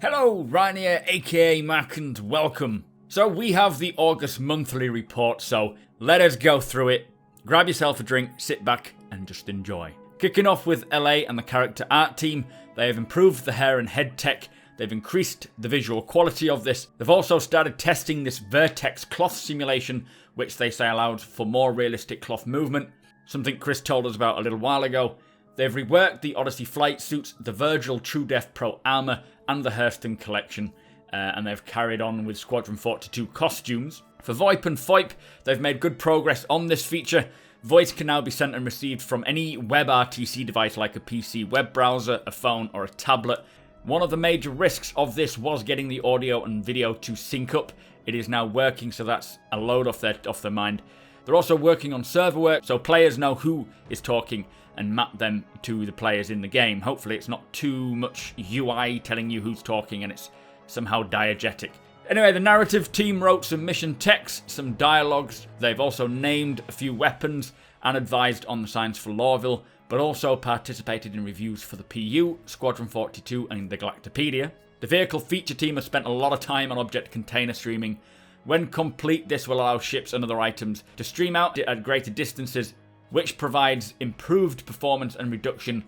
Hello, Ryan here, aka Mac, and welcome. So we have the August monthly report, so let us go through it. Grab yourself a drink, sit back, and just enjoy. Kicking off with LA and the character art team, they have improved the hair and head tech, they've increased the visual quality of this, they've also started testing this vertex cloth simulation, which they say allowed for more realistic cloth movement, something Chris told us about a little while ago. They've reworked the Odyssey flight suits, the Virgil True Def Pro armor, and the Hurston collection, and they've carried on with Squadron 42 costumes. For VoIP and FOIP, they've made good progress on this feature. Voice can now be sent and received from any WebRTC device like a PC web browser, a phone, or a tablet. One of the major risks of this was getting the audio and video to sync up. It is now working, so that's a load off their mind. They're also working on server work, so players know who is talking and map them to the players in the game. Hopefully it's not too much UI telling you who's talking and it's somehow diegetic. Anyway, the narrative team wrote some mission texts, some dialogues. They've also named a few weapons and advised on the science for Lorville, but also participated in reviews for the PU, Squadron 42 and the Galactopedia. The vehicle feature team has spent a lot of time on object container streaming. When complete, this will allow ships and other items to stream out at greater distances, which provides improved performance and reduction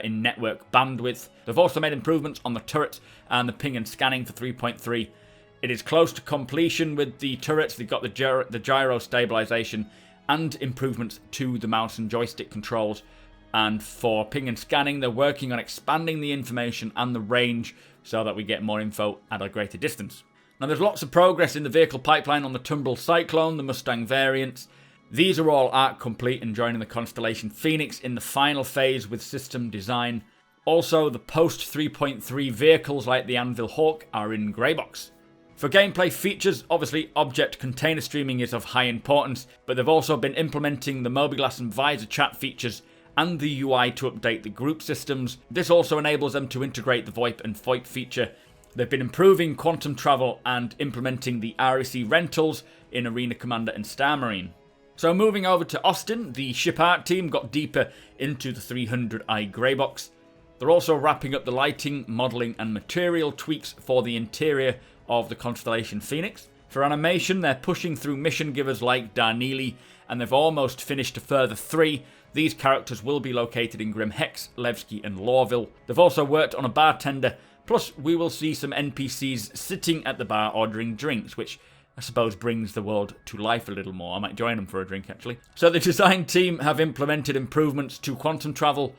in network bandwidth. They've also made improvements on the turrets and the ping and scanning for 3.3. It is close to completion with the turrets. They've got the gyro stabilization and improvements to the mouse and joystick controls. And for ping and scanning, they're working on expanding the information and the range so that we get more info at a greater distance. Now, there's lots of progress in the vehicle pipeline on the Tumbrel Cyclone, the Mustang variants. These are all arc complete and joining the Constellation Phoenix in the final phase with system design. Also, the post 3.3 vehicles like the Anvil Hawk are in Greybox. For gameplay features, obviously object container streaming is of high importance, but they've also been implementing the Mobiglass and Visor chat features and the UI to update the group systems. This also enables them to integrate the VoIP and FOIP feature. They've been improving quantum travel and implementing the REC rentals in Arena Commander and Star Marine. So moving over to Austin, the ship art team got deeper into the 300i Greybox. They're also wrapping up the lighting, modelling and material tweaks for the interior of the Constellation Phoenix. For animation, they're pushing through mission givers like Darneely, and they've almost finished a further 3. These characters will be located in Grim Hex, Levski and Lorville. They've also worked on a bartender, plus we will see some NPCs sitting at the bar ordering drinks, which I suppose brings the world to life a little more. I might join them for a drink, actually. So the design team have implemented improvements to quantum travel,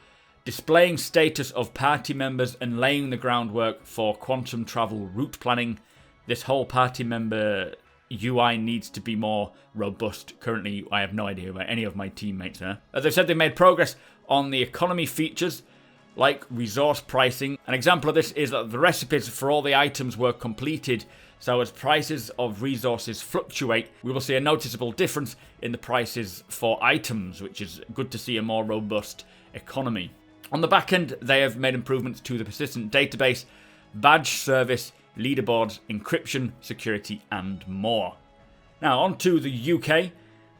displaying status of party members and laying the groundwork for quantum travel route planning. This whole party member UI needs to be more robust. Currently, I have no idea where any of my teammates are. As I said, they've made progress on the economy features, like resource pricing. An example of this is that the recipes for all the items were completed, so as prices of resources fluctuate, we will see a noticeable difference in the prices for items, which is good to see a more robust economy. On the back end, they have made improvements to the persistent database, badge service, leaderboards, encryption, security, and more. Now, on to the UK.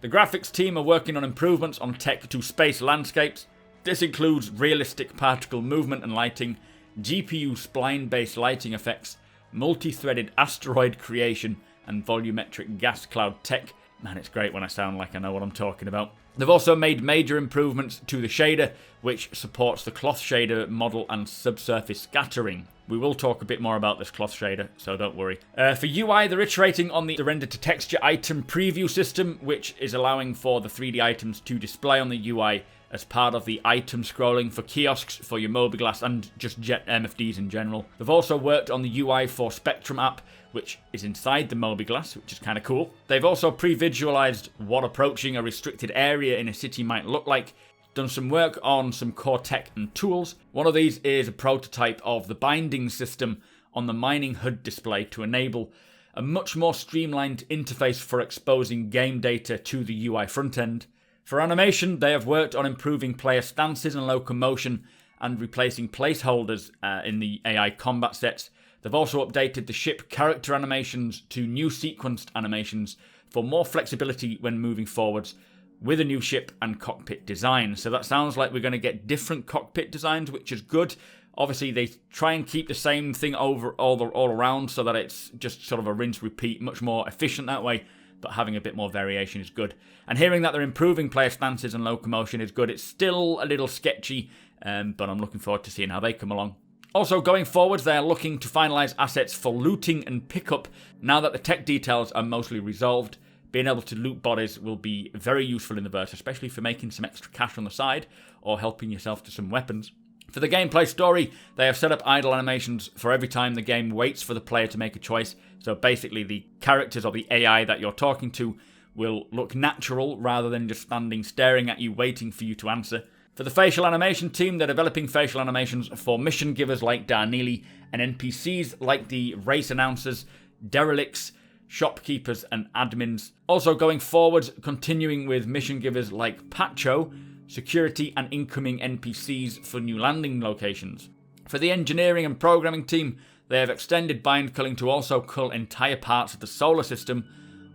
The graphics team are working on improvements on tech to space landscapes. This includes realistic particle movement and lighting, GPU spline-based lighting effects, multi-threaded asteroid creation, and volumetric gas cloud tech. Man, it's great when I sound like I know what I'm talking about. They've also made major improvements to the shader, which supports the cloth shader model and subsurface scattering. We will talk a bit more about this cloth shader, so don't worry. For UI, they're iterating on the render-to-texture item preview system, which is allowing for the 3D items to display on the UI as part of the item scrolling for kiosks, for your Mobiglass, and just Jet MFDs in general. They've also worked on the UI for Spectrum app, which is inside the Mobiglass, which is kind of cool. They've also pre-visualized what approaching a restricted area in a city might look like, done some work on some core tech and tools. One of these is a prototype of the binding system on the mining HUD display to enable a much more streamlined interface for exposing game data to the UI front end. For animation, they have worked on improving player stances and locomotion and replacing placeholders in the AI combat sets. They've also updated the ship character animations to new sequenced animations for more flexibility when moving forwards with a new ship and cockpit design. So that sounds like we're going to get different cockpit designs, which is good. Obviously, they try and keep the same thing over all around so that it's just sort of a rinse repeat, much more efficient that way, but having a bit more variation is good. And hearing that they're improving player stances and locomotion is good. It's still a little sketchy, but I'm looking forward to seeing how they come along. Also, going forwards, they are looking to finalise assets for looting and pickup. Now that the tech details are mostly resolved, being able to loot bodies will be very useful in the verse, especially for making some extra cash on the side or helping yourself to some weapons. For the gameplay story, they have set up idle animations for every time the game waits for the player to make a choice. So basically the characters or the AI that you're talking to will look natural rather than just standing staring at you waiting for you to answer. For the facial animation team, they're developing facial animations for mission givers like Darnley and NPCs like the race announcers, derelicts, shopkeepers and admins. Also going forward, continuing with mission givers like Pacho, security and incoming NPCs for new landing locations. For the engineering and programming team, they have extended bind culling to also cull entire parts of the solar system,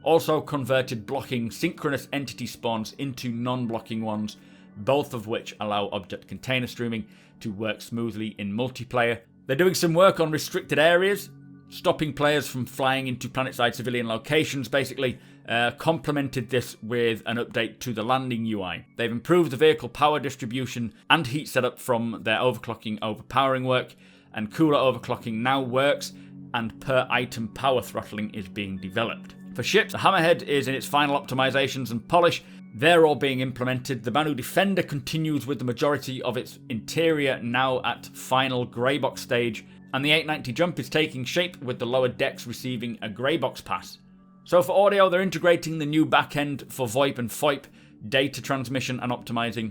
also converted blocking synchronous entity spawns into non-blocking ones, both of which allow object container streaming to work smoothly in multiplayer. They're doing some work on restricted areas, stopping players from flying into planetside civilian locations, basically. Complemented this with an update to the landing UI. They've improved the vehicle power distribution and heat setup from their overclocking overpowering work, and cooler overclocking now works, and per item power throttling is being developed. For ships, the Hammerhead is in its final optimizations and polish. They're all being implemented. The Banu Defender continues with the majority of its interior now at final grey box stage, and the 890 jump is taking shape with the lower decks receiving a grey box pass. So for audio, they're integrating the new backend for VoIP and FOIP, data transmission and optimizing.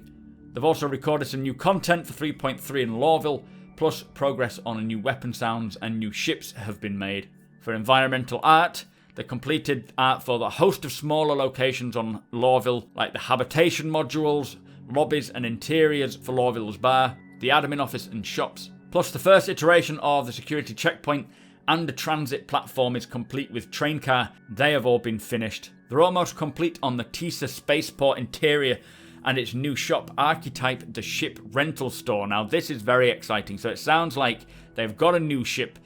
They've also recorded some new content for 3.3 in Lawville, plus progress on a new weapon sounds and new ships have been made. For environmental art, they completed art for the host of smaller locations on Lawville, like the habitation modules, lobbies and interiors for Lawville's bar, the admin office and shops. Plus the first iteration of the security checkpoint and the transit platform is complete with train car. They have all been finished. They're almost complete on the Tisa spaceport interior and its new shop, Archetype, the ship rental store. Now this is very exciting. So it sounds like they've got a new ship,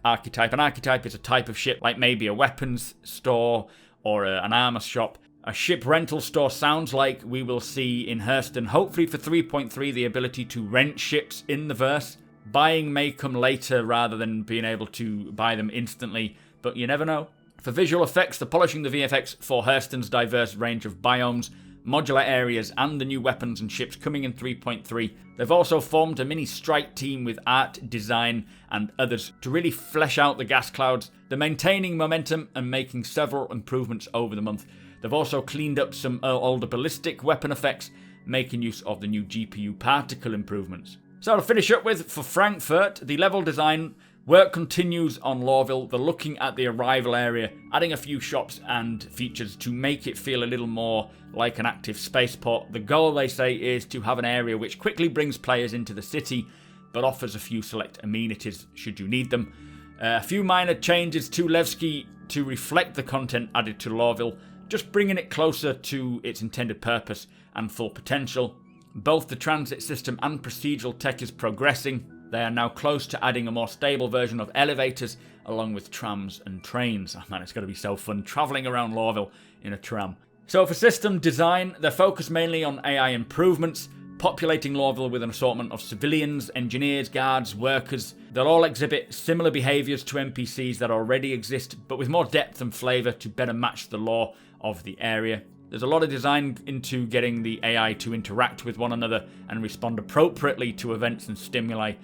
Archetype. An Archetype is a type of ship, like maybe a weapons store or an armor shop. A ship rental store sounds like we will see in Hurston, hopefully for 3.3, the ability to rent ships in the verse. Buying may come later rather than being able to buy them instantly, but you never know. For visual effects, they're polishing the VFX for Hurston's diverse range of biomes, modular areas, and the new weapons and ships coming in 3.3. They've also formed a mini strike team with art, design, and others to really flesh out the gas clouds. They're maintaining momentum and making several improvements over the month. They've also cleaned up some older ballistic weapon effects, making use of the new GPU particle improvements. So to finish up with, for Frankfurt, the level design work continues on Lawville. They're looking at the arrival area, adding a few shops and features to make it feel a little more like an active spaceport. The goal, they say, is to have an area which quickly brings players into the city, but offers a few select amenities should you need them. A few minor changes to Levski to reflect the content added to Lawville, just bringing it closer to its intended purpose and full potential. Both the transit system and procedural tech is progressing. They are now close to adding a more stable version of elevators along with trams and trains. Oh man, it's going to be so fun travelling around Lawville in a tram. So for system design, they're focused mainly on AI improvements, populating Lawville with an assortment of civilians, engineers, guards, workers. They'll all exhibit similar behaviours to NPCs that already exist, but with more depth and flavour to better match the lore of the area. There's a lot of design into getting the AI to interact with one another and respond appropriately to events and stimuli.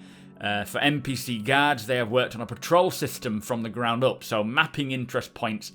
For NPC guards, they have worked on a patrol system from the ground up, so mapping interest points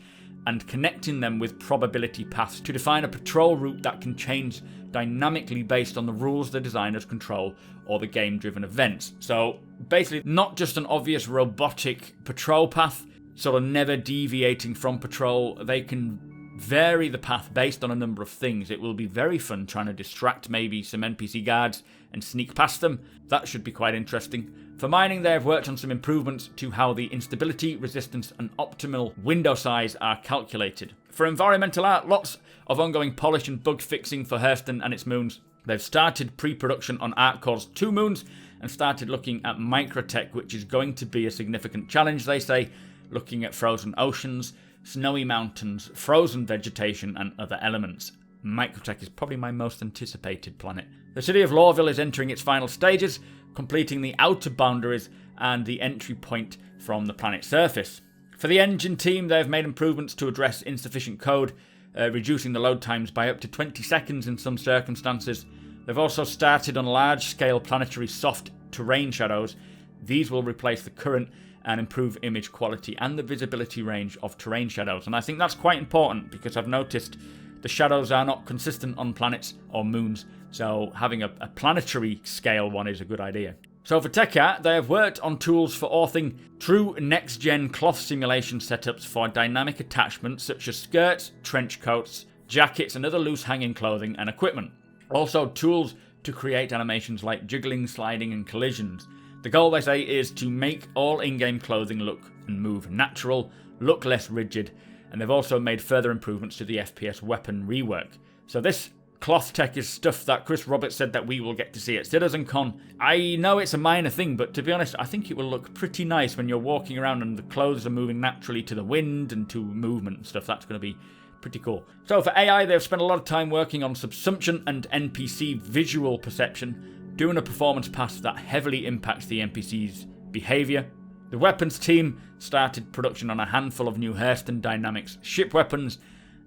and connecting them with probability paths to define a patrol route that can change dynamically based on the rules the designers control or the game-driven events. So basically, not just an obvious robotic patrol path, sort of never deviating from patrol. They can vary the path based on a number of things. It will be very fun trying to distract maybe some NPC guards and sneak past them. That should be quite interesting. For mining, they have worked on some improvements to how the instability, resistance and optimal window size are calculated. For environmental art, lots of ongoing polish and bug fixing for Hurston and its moons. They've started pre-production on ArcCore's 2 moons and started looking at microtech, which is going to be a significant challenge, they say, looking at frozen oceans, snowy mountains, frozen vegetation, and other elements. Microtech is probably my most anticipated planet. The city of Lorville is entering its final stages, completing the outer boundaries and the entry point from the planet's surface. For the engine team, they've made improvements to address insufficient code, reducing the load times by up to 20 seconds in some circumstances. They've also started on large-scale planetary soft terrain shadows. These will replace the current and improve image quality and the visibility range of terrain shadows. And I think that's quite important because I've noticed the shadows are not consistent on planets or moons, so having a planetary scale one is a good idea. So for TechArt, they have worked on tools for authoring true next-gen cloth simulation setups for dynamic attachments such as skirts, trench coats, jackets and other loose-hanging clothing and equipment. Also tools to create animations like jiggling, sliding and collisions. The goal, they say, is to make all in-game clothing look and move natural, look less rigid, and they've also made further improvements to the FPS weapon rework. So this cloth tech is stuff that Chris Roberts said that we will get to see at CitizenCon. I know it's a minor thing, but to be honest, I think it will look pretty nice when you're walking around and the clothes are moving naturally to the wind and to movement and stuff. That's going to be pretty cool. So for AI, they've spent a lot of time working on subsumption and NPC visual perception, doing a performance pass that heavily impacts the NPC's behavior. The weapons team started production on a handful of new Hurston Dynamics ship weapons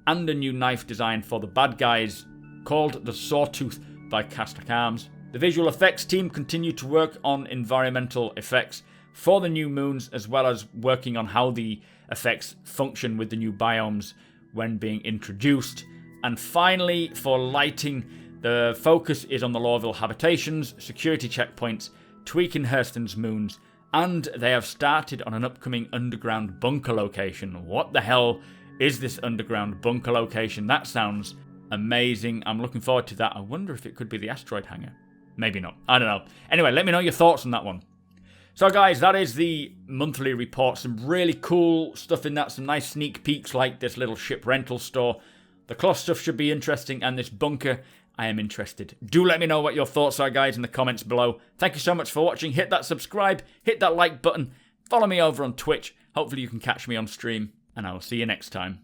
and a new knife design for the bad guys called the Sawtooth by Castak Arms. The visual effects team continued to work on environmental effects for the new moons, as well as working on how the effects function with the new biomes when being introduced. And finally, for lighting, the focus is on the Lorville habitations, security checkpoints, tweaking Hurston's moons, and they have started on an upcoming underground bunker location. What the hell is this underground bunker location? That sounds amazing. I'm looking forward to that. I wonder if it could be the asteroid hangar. Maybe not. I don't know. Anyway, let me know your thoughts on that one. So guys, that is the monthly report. Some really cool stuff in that. Some nice sneak peeks like this little ship rental store. The cloth stuff should be interesting, and this bunker, I am interested. Do let me know what your thoughts are, guys, in the comments below. Thank you so much for watching. Hit that subscribe, hit that like button, follow me over on Twitch. Hopefully you can catch me on stream, and I will see you next time.